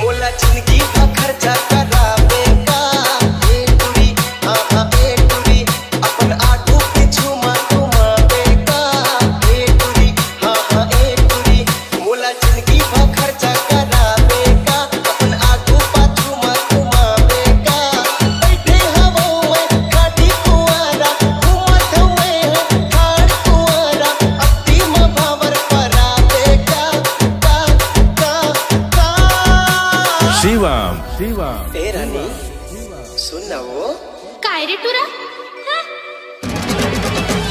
मोला जिंदगी का खर्चा करावे का ए टूरी ए टूरी अपन आठू पिछू घुमावे का ए टूरी ए टूरी मोला जिंदगी का खर्चा करावे का अपन आठू पाछू घुमावे का बैठे हवो मैं काटी कुआरा घूमत हुए खाड़ कुआरा अपनी मभावर परावे का शिवम ए रानी सुन ना वो काय रे तुरा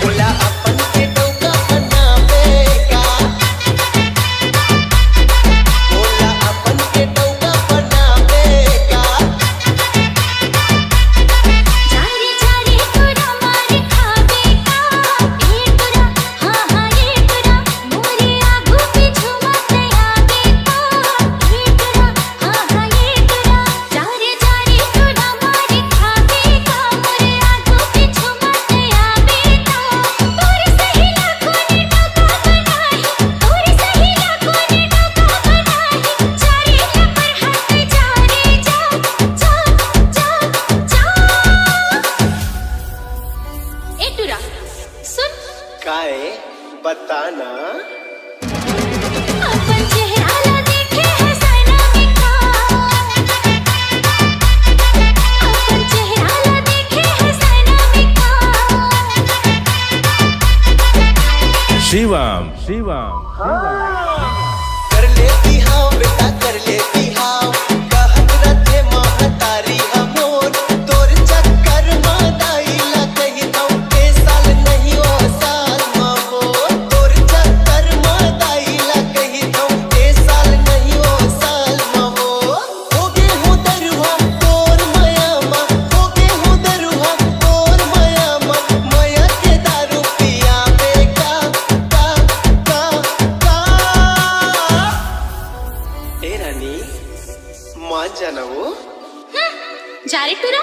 बोला अपन के डोका बनावे का बोला अपन के डोका बनावे का जारे जारे तुरा मारे खावे का ए तुरा हां ए तुरा मोरे आगू पीछू मत आवे का ए तुरा हां ए तुरा जारे जारे तुरा मारे खावे का मोरे आगू पीछू मत आवे का तोरे सही लाखों ने डोका बनाई तोरे सही लाखों ने डोका बनाई जारे पर हट जारे जा ए टुरा सुन काए बताना अपन चेहरा ला देखे है सना मिठा अपन चेहरा ला देखे है सना मिठा शिवम कर लेती हाँ बेटा कर लेती हाँ कहत रथे महतारी हमोर तोर चक्कर मादाइला कही दऊ के साल नहीं ओ साल मामो तोर चक्कर मादाइला कही दऊ के साल नहीं ओ साल मामो होगे हो दरुहा तोर मयामा होगे हो दरुहा तोर मयामा मया के दारू पियावे का ए रानी मान जाना वो जारे टुरा